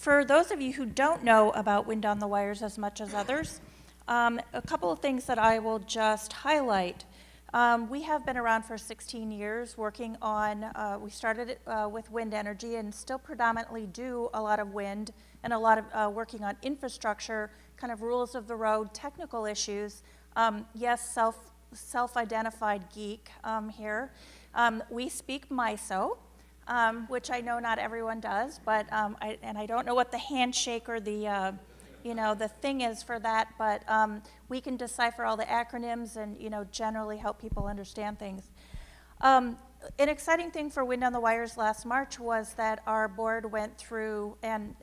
For those of you who don't know about Wind on the Wires as much as others, a couple of things that I will just highlight. We have been around for 16 years working on, we started with wind energy and still predominantly do a lot of wind and a lot of working on infrastructure, kind of rules of the road, technical issues. Yes, self-identified geek here. We speak MISO, which I know not everyone does, but I don't know what the handshake or the the thing is for that, but we can decipher all the acronyms and generally help people understand things. An exciting thing for Wind on the Wires last March was that our board went through, and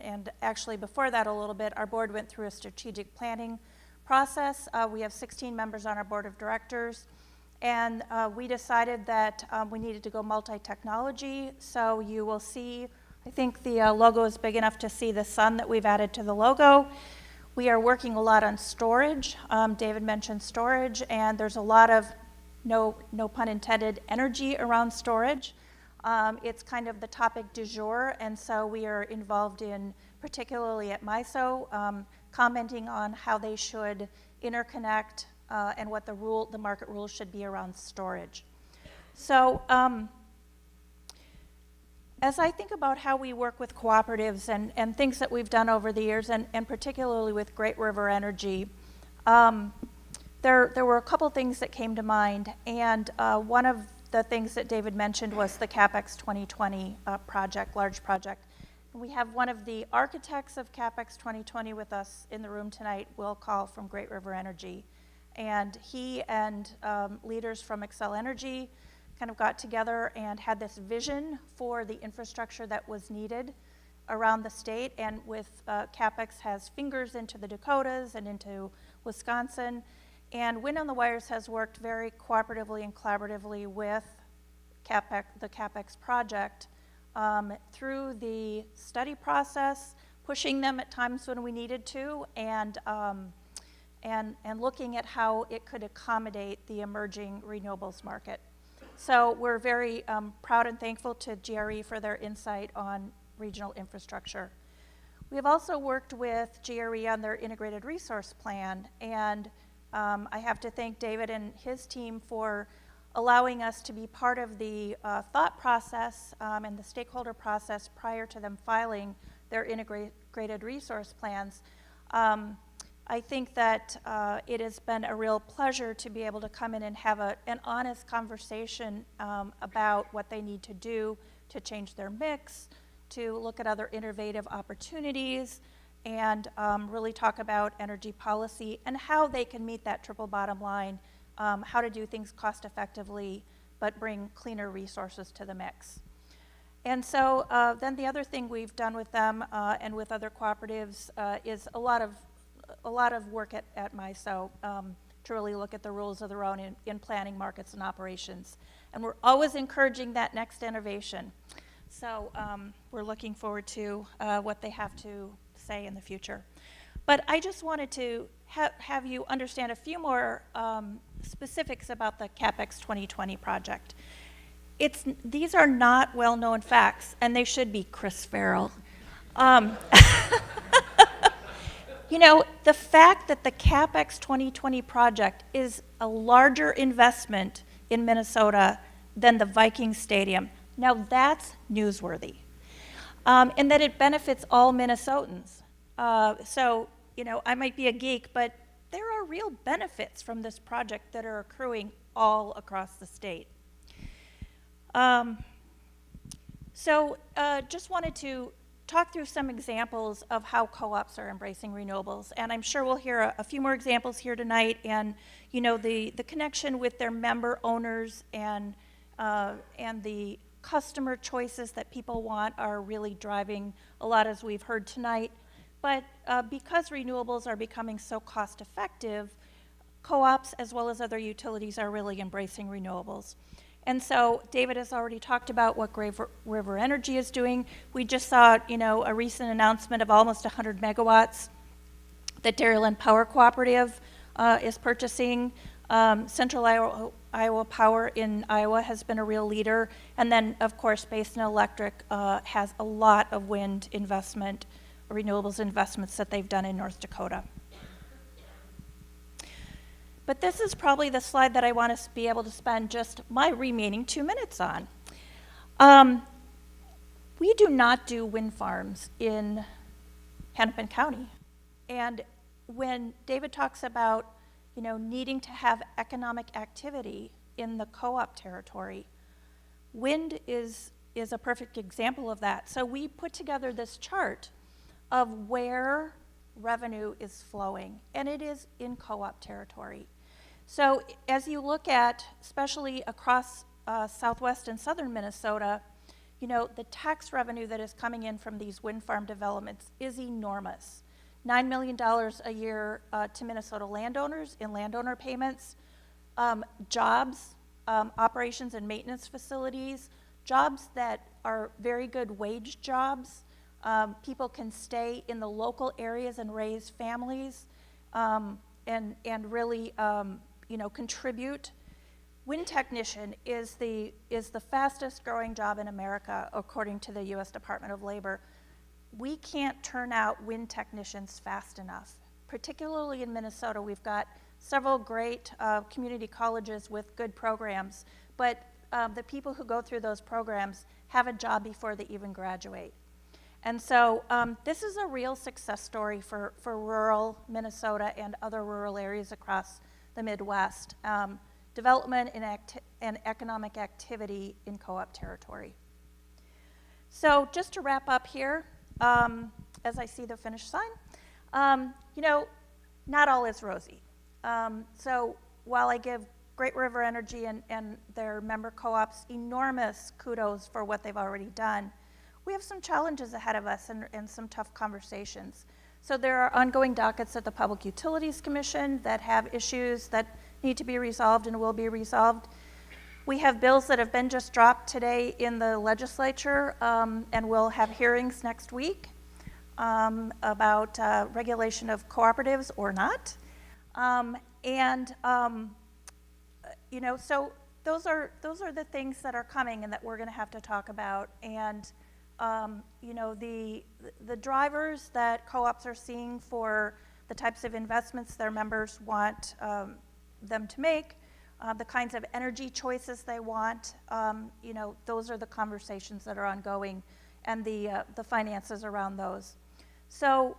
actually before that a little bit, our board went through a strategic planning process. We have 16 members on our board of directors, and we decided that we needed to go multi-technology. So you will see, I think the logo is big enough to see the sun that we've added to the logo. We are working a lot on storage. David mentioned storage, and there's a lot of, no pun intended, energy around storage. It's kind of the topic du jour, and so we are involved in, particularly at MISO, commenting on how they should interconnect and what the market rules should be around storage. So as I think about how we work with cooperatives and things that we've done over the years, and particularly with Great River Energy, there were a couple things that came to mind, and one of the things that David mentioned was the CapEx 2020 project, large project. We have one of the architects of CapEx 2020 with us in the room tonight, Will Call from Great River Energy. And he and leaders from Xcel Energy kind of got together and had this vision for the infrastructure that was needed around the state. And with CapEx has fingers into the Dakotas and into Wisconsin. And Wind on the Wires has worked very cooperatively and collaboratively with the CapEx project through the study process, pushing them at times when we needed to, and looking at how it could accommodate the emerging renewables market. So we're very proud and thankful to GRE for their insight on regional infrastructure. We have also worked with GRE on their integrated resource plan, and I have to thank David and his team for allowing us to be part of the thought process and the stakeholder process prior to them filing their integrated resource plans. I think that it has been a real pleasure to be able to come in and have an honest conversation about what they need to do to change their mix, to look at other innovative opportunities, and really talk about energy policy and how they can meet that triple bottom line, how to do things cost effectively, but bring cleaner resources to the mix. And so then the other thing we've done with them and with other cooperatives is a lot of work at MISO to really look at the rules of the road in planning, markets, and operations. And we're always encouraging that next innovation. So we're looking forward to what they have to say in the future. But I just wanted to have you understand a few more specifics about the CapEx 2020 project. These are not well-known facts, and they should be, Chris Farrell. The fact that the CapEx 2020 project is a larger investment in Minnesota than the Viking Stadium, now that's newsworthy. And that it benefits all Minnesotans. So, I might be a geek, but there are real benefits from this project that are accruing all across the state. Just wanted to talk through some examples of how co-ops are embracing renewables, and I'm sure we'll hear a few more examples here tonight, and the connection with their member owners and the customer choices that people want are really driving a lot, as we've heard tonight. But because renewables are becoming so cost effective, co-ops as well as other utilities are really embracing renewables. And so David has already talked about what Great River Energy is doing. We just saw, a recent announcement of almost 100 megawatts that Dairyland Power Cooperative is purchasing. Central Iowa Power in Iowa has been a real leader. And then, of course, Basin Electric has a lot of wind investment renewables investments that they've done in North Dakota. But this is probably the slide that I want to be able to spend just my remaining 2 minutes on. We do not do wind farms in Hennepin County. And when David talks about, needing to have economic activity in the co-op territory, wind is a perfect example of that. So we put together this chart of where revenue is flowing, and it is in co-op territory. So as you look at, especially across southwest and southern Minnesota, the tax revenue that is coming in from these wind farm developments is enormous. $9 million a year to Minnesota landowners in landowner payments, jobs, operations and maintenance facilities, jobs that are very good wage jobs. People can stay in the local areas and raise families and really contribute. Wind technician is the fastest growing job in America, according to the U.S. Department of Labor. We can't turn out wind technicians fast enough. Particularly in Minnesota, we've got several great community colleges with good programs, but the people who go through those programs have a job before they even graduate. And so this is a real success story for rural Minnesota and other rural areas across the Midwest. Development and economic activity in co-op territory. So just to wrap up here, as I see the finish sign, not all is rosy. So while I give Great River Energy and their member co-ops enormous kudos for what they've already done, we have some challenges ahead of us and some tough conversations. So there are ongoing dockets at the Public Utilities Commission that have issues that need to be resolved and will be resolved. We have bills that have been just dropped today in the legislature, and we'll have hearings next week about regulation of cooperatives or not. So those are the things that are coming and that we're going to have to talk about. And the drivers that co-ops are seeing for the types of investments their members want them to make, the kinds of energy choices they want, those are the conversations that are ongoing, and the finances around those. So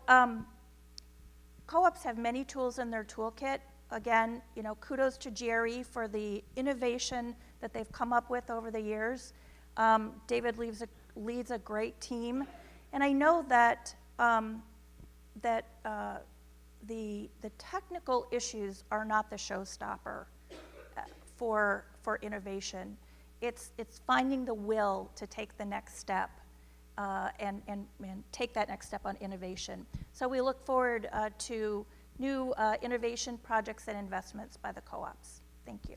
co-ops have many tools in their toolkit. Again, kudos to GRE for the innovation that they've come up with over the years. David leads a great team, and I know that the technical issues are not the showstopper for innovation. It's finding the will to take the next step and take that next step on innovation. So we look forward to new innovation projects and investments by the co-ops. Thank you.